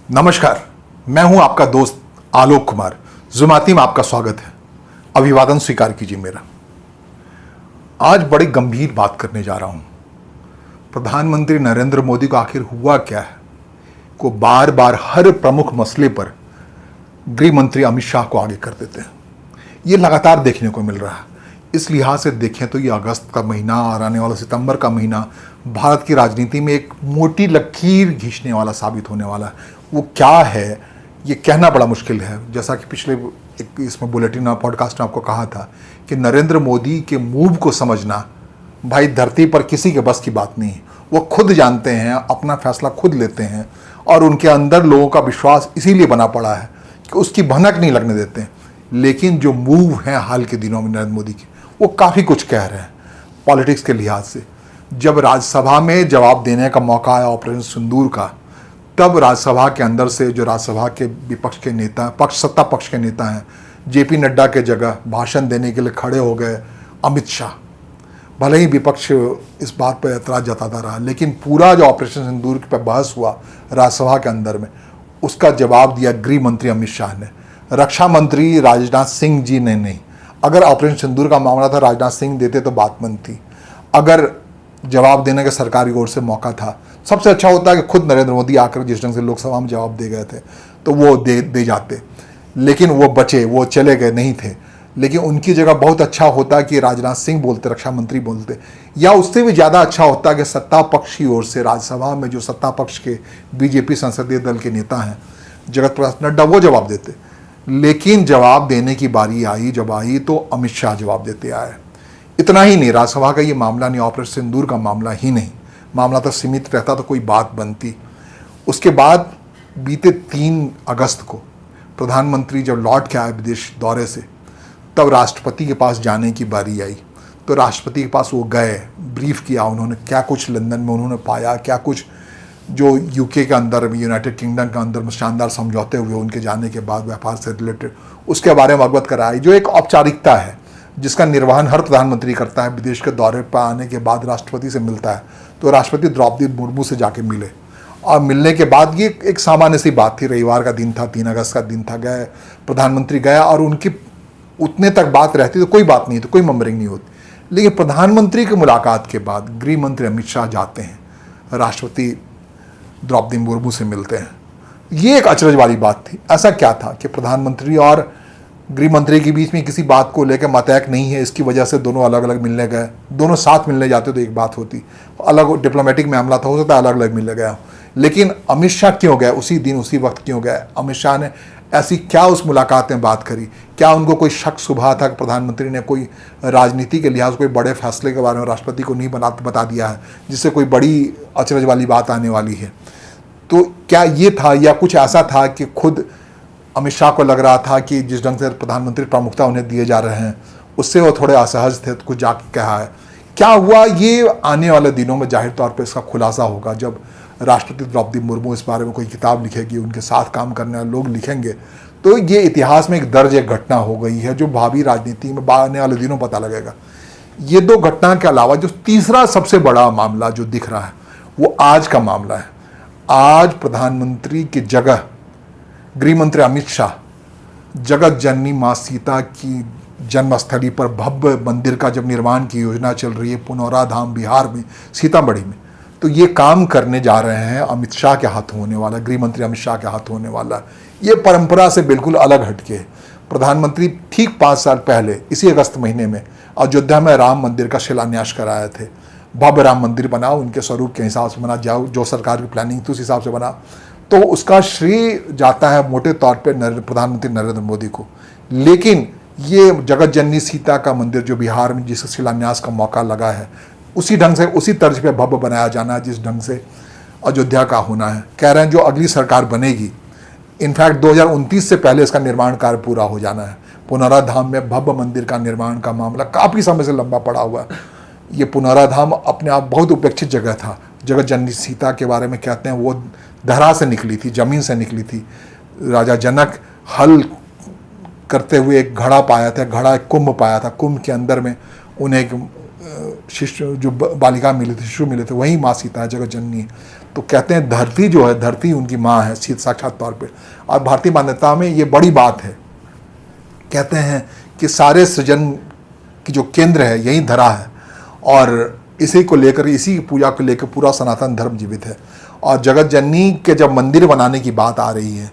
नमस्कार, मैं हूं आपका दोस्त आलोक कुमार। जुमाती में आपका स्वागत है। अभिवादन स्वीकार कीजिए मेरा। आज बड़ी गंभीर बात करने जा रहा हूं। प्रधानमंत्री नरेंद्र मोदी को आखिर हुआ क्या है को बार बार हर प्रमुख मसले पर गृह मंत्री अमित शाह को आगे कर देते हैं। ये लगातार देखने को मिल रहा है। इस लिहाज से देखें तो ये अगस्त का महीना और आने वाला सितंबर का महीना भारत की राजनीति में एक मोटी लकीर खींचने वाला साबित होने वाला है। वो क्या है ये कहना बड़ा मुश्किल है। जैसा कि पिछले एक इसमें बुलेटिन पॉडकास्ट में आपको कहा था कि नरेंद्र मोदी के मूव को समझना भाई धरती पर किसी के बस की बात नहीं है। वो खुद जानते हैं, अपना फैसला खुद लेते हैं और उनके अंदर लोगों का विश्वास इसीलिए बना पड़ा है कि उसकी भनक नहीं लगने देते हैं। लेकिन जो मूव हैं हाल के दिनों में नरेंद्र मोदी के, वो काफ़ी कुछ कह रहे हैं पॉलिटिक्स के लिहाज से। जब राज्यसभा में जवाब देने का मौका आया ऑपरेशन सिंदूर का, तब राज्यसभा के अंदर से जो राज्यसभा के विपक्ष के नेता सत्ता पक्ष के नेता हैं, जेपी नड्डा के जगह भाषण देने के लिए खड़े हो गए अमित शाह। भले ही विपक्ष इस बात पर एतराज़ जताता रहा, लेकिन पूरा जो ऑपरेशन सिंदूर पर बहस हुआ राज्यसभा के अंदर में, उसका जवाब दिया गृह मंत्री अमित शाह ने। रक्षा मंत्री राजनाथ सिंह जी ने नहीं। अगर ऑपरेशन सिंदूर का मामला था, राजनाथ सिंह देते तो बात बनती। अगर जवाब देने का सरकारी ओर से मौका था, सबसे अच्छा होता है कि खुद नरेंद्र मोदी आकर जिस ढंग से लोकसभा में जवाब दे गए थे तो वो दे जाते, लेकिन वो बचे, वो चले गए, नहीं थे। लेकिन उनकी जगह बहुत अच्छा होता कि राजनाथ सिंह बोलते, रक्षा मंत्री बोलते, या उससे भी ज़्यादा अच्छा होता कि सत्ता पक्ष की ओर से राज्यसभा में जो सत्ता पक्ष के बीजेपी संसदीय दल के नेता हैं जगत प्रकाश नड्डा, वो जवाब देते। लेकिन जवाब देने की बारी आई, जब आई तो अमित शाह जवाब देते आए। इतना ही नहीं, राज्यसभा का ये मामला नहीं, ऑपरेशन सिंदूर का मामला ही नहीं, मामला तो सीमित रहता तो कोई बात बनती। उसके बाद बीते 3 अगस्त को प्रधानमंत्री जब लौट के आए विदेश दौरे से, तब राष्ट्रपति के पास जाने की बारी आई। तो राष्ट्रपति के पास वो गए, ब्रीफ किया उन्होंने, क्या कुछ लंदन में उन्होंने पाया, क्या कुछ जो यूके के अंदर में, यूनाइटेड किंगडम के अंदर में शानदार समझौते हुए उनके जाने के बाद व्यापार से रिलेटेड, उसके बारे में अवगत कराई, जो एक औपचारिकता है जिसका निर्वहन हर प्रधानमंत्री करता है। विदेश के दौरे पर आने के बाद राष्ट्रपति से मिलता है, तो राष्ट्रपति द्रौपदी मुर्मू से जाके मिले और मिलने के बाद ये एक सामान्य सी बात थी। रविवार का दिन था, 3 अगस्त का दिन था, गए प्रधानमंत्री गया और उनकी उतने तक बात रहती तो कोई बात नहीं, तो कोई मम्बरिंग नहीं होती। लेकिन प्रधानमंत्री की मुलाकात के बाद गृह मंत्री अमित शाह जाते हैं, राष्ट्रपति द्रौपदी मुर्मू से मिलते हैं। ये एक अचरज वाली बात थी। ऐसा क्या था कि प्रधानमंत्री और गृह मंत्री के बीच में किसी बात को लेकर मतैक नहीं है, इसकी वजह से दोनों अलग अलग मिलने गए। दोनों साथ मिलने जाते तो एक बात होती, अलग डिप्लोमेटिक मामला था, हो सकता है अलग अलग मिलने गया। लेकिन अमित शाह क्यों गए उसी दिन उसी वक्त, क्यों गए? अमित शाह ने ऐसी क्या उस मुलाकात में बात करी? क्या उनको कोई शक सुबह था कि प्रधानमंत्री ने कोई राजनीति के लिहाज कोई बड़े फैसले के बारे में राष्ट्रपति को नहीं बता दिया है, जिससे कोई बड़ी अचरज वाली बात आने वाली है? तो क्या ये था, या कुछ ऐसा था कि खुद अमित शाह को लग रहा था कि जिस ढंग से प्रधानमंत्री प्रमुखता उन्हें दिए जा रहे हैं उससे वो थोड़े असहज थे, तो कुछ जाके कहा है? क्या हुआ, ये आने वाले दिनों में जाहिर तौर पर इसका खुलासा होगा। जब राष्ट्रपति द्रौपदी मुर्मू इस बारे में कोई किताब लिखेगी, उनके साथ काम करने वाले लोग लिखेंगे, तो ये इतिहास में एक दर्ज एक घटना हो गई है जो भावी राजनीति में आने वाले दिनों पता लगेगा। ये 2 घटना के अलावा जो तीसरा सबसे बड़ा मामला जो दिख रहा है वो आज का मामला है। आज प्रधानमंत्री की जगह गृह मंत्री अमित शाह जगत जननी माँ सीता की जन्मस्थली पर भव्य मंदिर का जब निर्माण की योजना चल रही है पुनौरा धाम बिहार में, सीतामढ़ी में, तो ये काम करने जा रहे हैं अमित शाह के हाथ होने वाला, गृह मंत्री अमित शाह के हाथ होने वाला। ये परंपरा से बिल्कुल अलग हटके है। प्रधानमंत्री ठीक 5 साल पहले इसी अगस्त महीने में अयोध्या में राम मंदिर का शिलान्यास कराए थे। भव्य राम मंदिर बना, उनके स्वरूप के हिसाब से बना, जो सरकार की प्लानिंग थी उस हिसाब से बना, तो उसका श्रेय जाता है मोटे तौर पे प्रधानमंत्री नरेंद्र मोदी को। लेकिन ये जगत जननी सीता का मंदिर जो बिहार में जिस शिलान्यास का मौका लगा है, उसी ढंग से उसी तर्ज पे भव्य बनाया जाना है जिस ढंग से अयोध्या का होना है। कह रहे हैं जो अगली सरकार बनेगी, इनफैक्ट 2029 से पहले इसका निर्माण कार्य पूरा हो जाना है। पुनौरा धाम में भव्य मंदिर का निर्माण का मामला काफ़ी समय से लंबा पड़ा हुआ है। ये पुनौरा धाम अपने आप बहुत उपेक्षित जगह था। जगत जननी सीता के बारे में कहते हैं वो धरा से निकली थी, ज़मीन से निकली थी। राजा जनक हल करते हुए एक घड़ा पाया था, घड़ा एक कुंभ पाया था, कुंभ के अंदर में उन्हें एक शिशु जो बालिका मिले थे, शिशु मिले थे, वही माँ सीता है, जगत जननी है। तो कहते हैं धरती जो है, धरती उनकी माँ है साक्षात तौर पे। और भारतीय मान्यता में ये बड़ी बात है। कहते हैं कि सारे सृजन की जो केंद्र है यही धरा है, और इसी को लेकर, इसी पूजा को लेकर पूरा सनातन धर्म जीवित है। और जगत जननी के जब मंदिर बनाने की बात आ रही है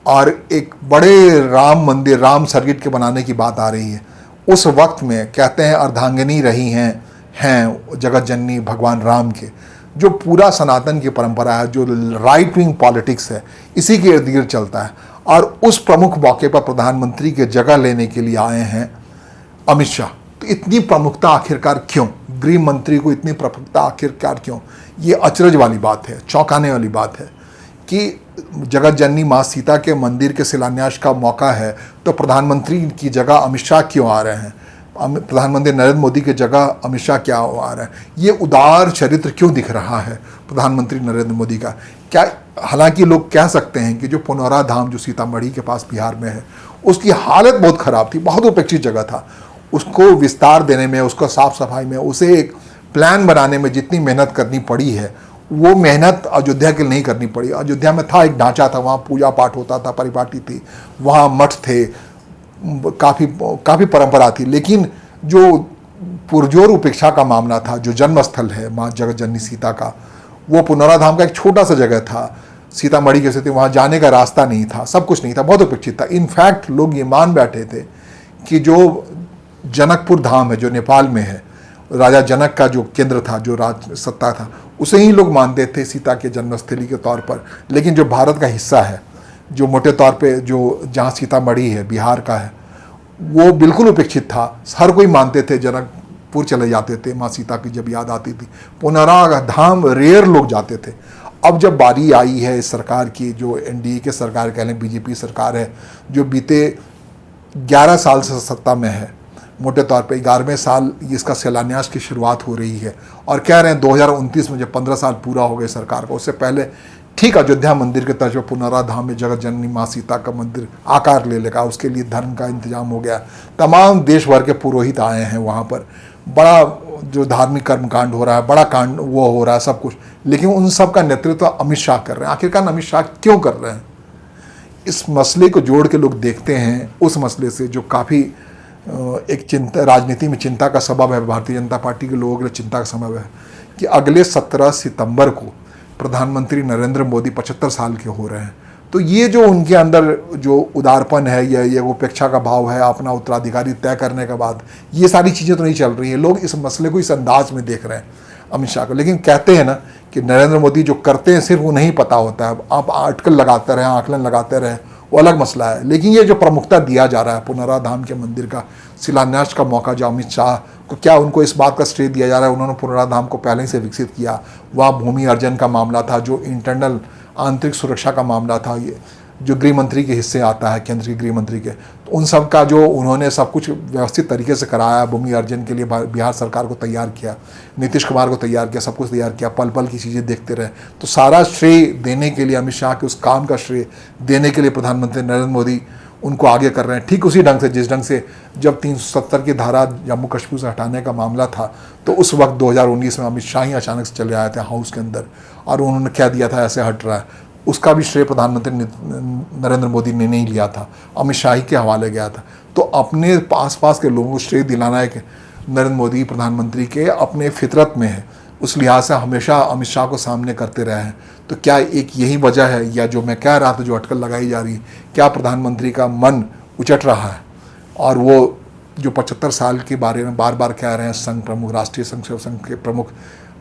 और एक बड़े राम मंदिर, राम सर्किट के बनाने की बात आ रही है, उस वक्त में कहते हैं अर्धांगिनी रही हैं जगत जननी भगवान राम के। जो पूरा सनातन की परंपरा है, जो राइट विंग पॉलिटिक्स है, इसी के इर्द गिर्द चलता है। और उस प्रमुख मौके पर प्रधानमंत्री के जगह लेने के लिए आए हैं अमित शाह। तो इतनी प्रमुखता आखिरकार क्यों, गृह मंत्री को इतनी प्रमुखता आखिरकार क्यों? ये अचरज वाली बात है, चौंकाने वाली बात है कि जगत जननी माँ सीता के मंदिर के शिलान्यास का मौका है, तो प्रधानमंत्री की जगह अमित शाह क्यों आ रहे हैं? प्रधानमंत्री नरेंद्र मोदी की जगह अमित शाह क्या आ रहे हैं? ये उदार चरित्र क्यों दिख रहा है प्रधानमंत्री नरेंद्र मोदी का? क्या, हालांकि लोग कह सकते हैं कि जो पुनौरा धाम जो सीतामढ़ी के पास बिहार में है, उसकी हालत बहुत ख़राब थी, बहुत उपेक्षित जगह था। उसको विस्तार देने में, उसको साफ सफाई में, उसे एक प्लान बनाने में जितनी मेहनत करनी पड़ी है, वो मेहनत अयोध्या के लिए नहीं करनी पड़ी। अयोध्या में था, एक ढांचा था, वहाँ पूजा पाठ होता था, परिपाटी थी, वहाँ मठ थे, काफ़ी परंपरा थी। लेकिन जो पुरजोर उपेक्षा का मामला था, जो जन्मस्थल है माँ जगत जननी सीता का, वो पुनौरा धाम का एक छोटा सा जगह था, सीतामढ़ी के स्थिति, वहाँ जाने का रास्ता नहीं था, सब कुछ नहीं था, बहुत उपेक्षित था। इनफैक्ट लोग ये मान बैठे थे कि जो जनकपुर धाम है, जो नेपाल में है, राजा जनक का जो केंद्र था, जो राज सत्ता था, उसे ही लोग मानते थे सीता के जन्मस्थली के तौर पर। लेकिन जो भारत का हिस्सा है, जो मोटे तौर पे जो जहाँ सीतामढ़ी है, बिहार का है, वो बिल्कुल उपेक्षित था। हर कोई मानते थे, जनकपुर चले जाते थे माँ सीता की जब याद आती थी। पुनौरा धाम रेयर लोग जाते थे। अब जब बारी आई है इस सरकार की, जो एनडीए के सरकार कह लें, बीजेपी सरकार है, जो बीते 11 साल से सत्ता में है, मोटे तौर पे 11वें साल इसका शिलान्यास की शुरुआत हो रही है, और कह रहे हैं 2029 में जब 15 साल पूरा हो गए सरकार को, उससे पहले ठीक अयोध्या मंदिर के तर्ज पर पुनौरा धाम में जगत जननी माँ सीता का मंदिर आकार ले लेगा। उसके लिए धर्म का इंतजाम हो गया, तमाम देश भर के पुरोहित आए हैं वहाँ पर, बड़ा जो धार्मिक कर्मकांड हो रहा है, बड़ा कांड वो हो रहा है, सब कुछ। लेकिन उन सब का नेतृत्व अमित शाह कर रहे हैं। आखिरकार अमित शाह क्यों कर रहे हैं? इस मसले को जोड़ के लोग देखते हैं उस मसले से जो काफ़ी एक चिंता, राजनीति में चिंता का सबब है, भारतीय जनता पार्टी के लोगों के लिए चिंता का सबब है कि अगले 17 सितंबर को प्रधानमंत्री नरेंद्र मोदी 75 साल के हो रहे हैं। तो ये जो उनके अंदर जो उदारपन है, या ये उपेक्षा का भाव है, अपना उत्तराधिकारी तय करने के बाद, ये सारी चीज़ें तो नहीं चल रही हैं। लोग इस मसले को इस अंदाज में देख रहे हैं अमित शाह को। लेकिन कहते हैं ना कि नरेंद्र मोदी जो करते हैं सिर्फ वो नहीं पता होता है। आप अटकल लगाते रहे, आकलन लगाते रहे, वो अलग मसला है। लेकिन ये जो प्रमुखता दिया जा रहा है पुनौरा धाम के मंदिर का शिलान्यास का मौका, जो अमित शाह को, क्या उनको इस बात का श्रेय दिया जा रहा है उन्होंने पुनौरा धाम को पहले ही से विकसित किया? वहाँ भूमि अर्जन का मामला था, जो इंटरनल आंतरिक सुरक्षा का मामला था, ये जो गृह मंत्री के हिस्से आता है, केंद्र के गृह मंत्री के, तो उन सब का जो उन्होंने सब कुछ व्यवस्थित तरीके से कराया, भूमि अर्जन के लिए बिहार सरकार को तैयार किया, नीतीश कुमार को तैयार किया, सब कुछ तैयार किया, पल पल की चीज़ें देखते रहे। तो सारा श्रेय देने के लिए, अमित शाह के उस काम का श्रेय देने के लिए प्रधानमंत्री नरेंद्र मोदी उनको आगे कर रहे हैं। ठीक उसी ढंग से जिस ढंग से जब 370 की धारा जम्मू कश्मीर से हटाने का मामला था, तो उस वक्त 2019 में अमित शाह ही अचानक से चले आए थे हाउस के अंदर, और उन्होंने कह दिया था ऐसे हट रहा है। उसका भी श्रेय प्रधानमंत्री नरेंद्र मोदी ने नहीं लिया था, अमित शाह ही के हवाले गया था। तो अपने आसपास के लोगों को श्रेय दिलाना है कि नरेंद्र मोदी प्रधानमंत्री के अपने फितरत में है, उस लिहाज से हमेशा अमित शाह को सामने करते रहे हैं। तो क्या एक यही वजह है, या जो मैं कह रहा था जो अटकल लगाई जा रही है, क्या प्रधानमंत्री का मन उचट रहा है? और वो जो 75 साल के बारे में बार बार कह रहे हैं संघ प्रमुख, राष्ट्रीय संघ के प्रमुख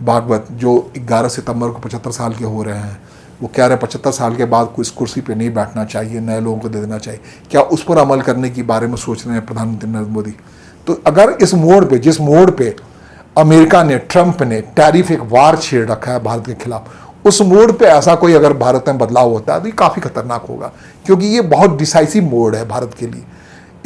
भागवत, जो 11 सितंबर को 75 साल के हो रहे हैं, वो कह रहे हैं 75 साल के बाद कोई इस कुर्सी पे नहीं बैठना चाहिए, नए लोगों को दे देना चाहिए। क्या उस पर अमल करने के बारे में सोच रहे हैं प्रधानमंत्री नरेंद्र मोदी? तो अगर इस मोड़ पे, जिस मोड़ पे अमेरिका ने, ट्रंप ने टैरिफ एक वार छेड़ रखा है भारत के खिलाफ, उस मोड़ पे ऐसा कोई अगर भारत में बदलाव होता है तो ये काफ़ी खतरनाक होगा, क्योंकि ये बहुत डिसाइसिव मोड़ है भारत के लिए।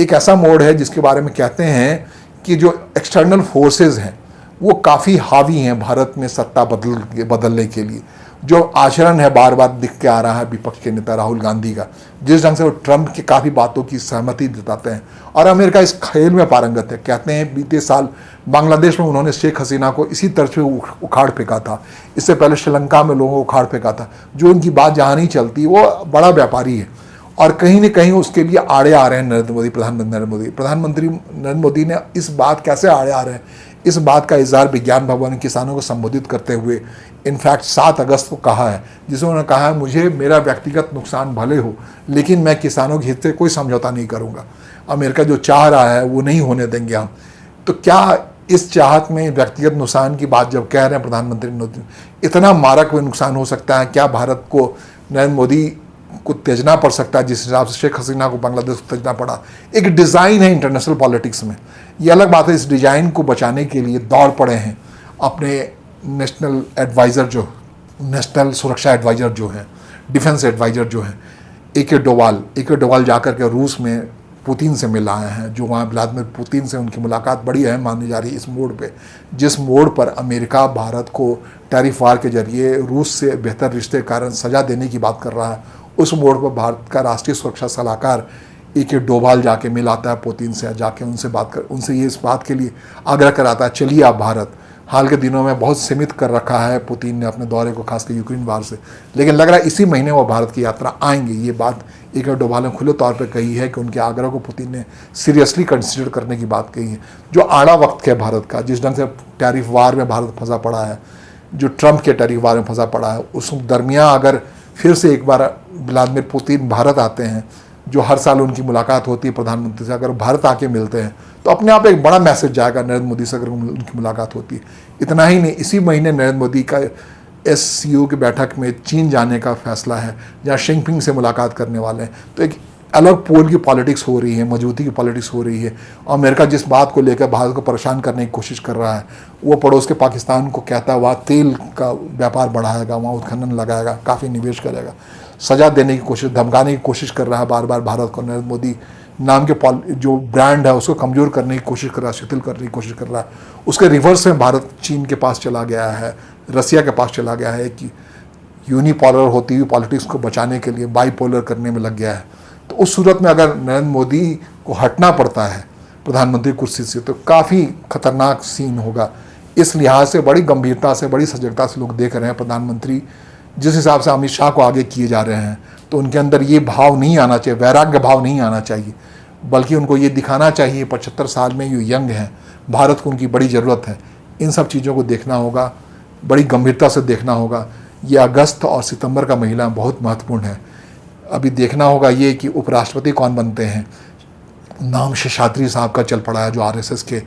एक ऐसा मोड़ है जिसके बारे में कहते हैं कि जो एक्सटर्नल फोर्सेस हैं वो काफ़ी हावी हैं भारत में सत्ता बदलने के लिए। जो आचरण है बार बार दिख के आ रहा है विपक्ष के नेता राहुल गांधी का, जिस ढंग से वो ट्रंप की काफ़ी बातों की सहमति जताते हैं, और अमेरिका इस खेल में पारंगत है। कहते हैं बीते साल बांग्लादेश में उन्होंने शेख हसीना को इसी तरह से उखाड़ फेंका था, इससे पहले श्रीलंका में लोगों को उखाड़ फेंका था। जो उनकी बात जहाँ नहीं चलती, वो बड़ा व्यापारी है और कहीं न कहीं उसके लिए आड़े आ रहे हैं नरेंद्र मोदी, प्रधानमंत्री नरेंद्र मोदी ने इस बात कैसे आड़े आ रहे हैं, इस बात का इजहार विज्ञान भवन में किसानों को संबोधित करते हुए इनफैक्ट 7 अगस्त को कहा है, जिसमें उन्होंने कहा है मुझे मेरा व्यक्तिगत नुकसान भले हो, लेकिन मैं किसानों के हित से कोई समझौता नहीं करूंगा। अमेरिका जो चाह रहा है वो नहीं होने देंगे हम। तो क्या इस चाहत में व्यक्तिगत नुकसान की बात जब कह रहे हैं प्रधानमंत्री मोदी, इतना मारक व नुकसान हो सकता है क्या भारत को, नरेंद्र मोदी को त्यजना पड़ सकता है जिस हिसाब से शेख हसीना को बांग्लादेश को त्यजना पड़ा। एक डिज़ाइन है इंटरनेशनल पॉलिटिक्स में, ये अलग बात है। इस डिज़ाइन को बचाने के लिए दौड़ पड़े हैं अपने नेशनल एडवाइज़र, जो नेशनल सुरक्षा एडवाइज़र जो हैं, डिफेंस एडवाइज़र जो हैं, ए के डोवाल जाकर के रूस में पुतिन से मिल आए हैं, जो वहाँ व्लादिमीर पुतिन से उनकी मुलाकात बड़ी अहम मानी जा रही है इस मोड़ पे, जिस मोड़ पर अमेरिका भारत को टैरिफ वार के जरिए रूस से बेहतर रिश्ते के कारण सज़ा देने की बात कर रहा है। उस मोड़ पर भारत का राष्ट्रीय सुरक्षा सलाहकार ए के डोभाल जाके मिल आता है पुतिन से, जाके उनसे बात कर, उनसे ये इस बात के लिए आग्रह कराता है चलिए आप भारत। हाल के दिनों में बहुत सीमित कर रखा है पुतिन ने अपने दौरे को, खासकर यूक्रेन वार से, लेकिन लग रहा है इसी महीने वो भारत की यात्रा आएंगे। ये बात ए के डोभाल ने खुले तौर पर कही है कि उनके आग्रह को पुतिन ने सीरियसली कंसिडर करने की बात कही है। जो आड़ा वक्त है भारत का, जिस ढंग से टैरिफ वार में भारत फंसा पड़ा है, जो ट्रंप के टैरिफ वार में फंसा पड़ा है, उस दरमियान अगर फिर से एक बार व्लादिमीर पुतिन भारत आते हैं, जो हर साल उनकी मुलाकात होती है प्रधानमंत्री से, अगर भारत आके मिलते हैं तो अपने आप एक बड़ा मैसेज जाएगा नरेंद्र मोदी से अगर उनकी मुलाकात होती है। इतना ही नहीं, इसी महीने नरेंद्र मोदी का SCO की बैठक में चीन जाने का फैसला है, जहाँ शिंगपिंग से मुलाकात करने वाले हैं। तो एक अलग पोल की पॉलिटिक्स हो रही है, मजबूती की पॉलिटिक्स हो रही है। और अमेरिका जिस बात को लेकर भारत को परेशान करने की कोशिश कर रहा है, वो पड़ोस के पाकिस्तान को कहता है वहाँ तेल का व्यापार बढ़ाएगा, वहाँ उत्खनन लगाएगा, काफ़ी निवेश करेगा, सजा देने की कोशिश, धमकाने की कोशिश कर रहा है बार बार भारत को। नरेंद्र मोदी नाम के जो ब्रांड है उसको कमज़ोर करने की कोशिश कर रहा है, शिथिल करने की कोशिश कर रहा है। उसके रिवर्स में भारत चीन के पास चला गया है, रसिया के पास चला गया है कि यूनिपोलर होती हुई पॉलिटिक्स को बचाने के लिए बाईपोलर करने में लग गया है। तो उस सूरत में अगर नरेंद्र मोदी को हटना पड़ता है प्रधानमंत्री कुर्सी से, तो काफ़ी खतरनाक सीन होगा। इस लिहाज से बड़ी गंभीरता से, बड़ी सजगता से लोग देख रहे हैं प्रधानमंत्री जिस हिसाब से अमित शाह को आगे किए जा रहे हैं। तो उनके अंदर ये भाव नहीं आना चाहिए, वैराग्य भाव नहीं आना चाहिए, बल्कि उनको ये दिखाना चाहिए 75 साल में ये यंग हैं, भारत को उनकी बड़ी ज़रूरत है। इन सब चीज़ों को देखना होगा, बड़ी गंभीरता से देखना होगा। ये अगस्त और सितंबर का महीना बहुत महत्वपूर्ण है। अभी देखना होगा ये कि उपराष्ट्रपति कौन बनते हैं। नाम शेषाद्री साहब का चल पड़ा है, जो RSS के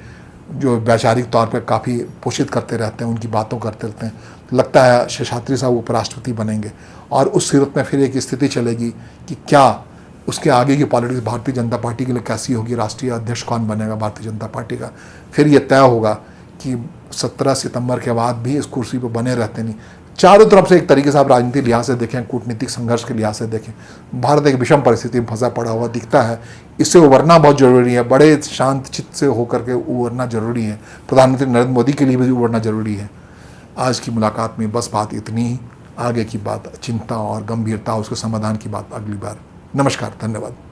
जो वैचारिक तौर पर काफ़ी पोषित करते रहते हैं, उनकी बातों करते रहते हैं। लगता है शेषाद्री साहब उपराष्ट्रपति बनेंगे और उस सूरत में फिर एक स्थिति चलेगी कि क्या उसके आगे की पॉलिटिक्स भारतीय जनता पार्टी के लिए कैसी होगी, राष्ट्रीय अध्यक्ष कौन बनेगा भारतीय जनता पार्टी का। फिर ये तय होगा कि 17 सितंबर के बाद भी इस कुर्सी पर बने रहते नहीं। चारों तरफ से एक तरीके से आप राजनीतिक लिहाज से देखें, कूटनीतिक संघर्ष के लिहाज से देखें, भारत एक विषम परिस्थिति में फंसा पड़ा हुआ दिखता है। इससे उबरना बहुत जरूरी है, बड़े शांत चित्त से होकर के उबरना जरूरी है। प्रधानमंत्री नरेंद्र मोदी के लिए भी उबरना जरूरी है। आज की मुलाकात में बस बात इतनी ही। आगे की बात, चिंता और गंभीरता, उसके समाधान की बात अगली बार। नमस्कार, धन्यवाद।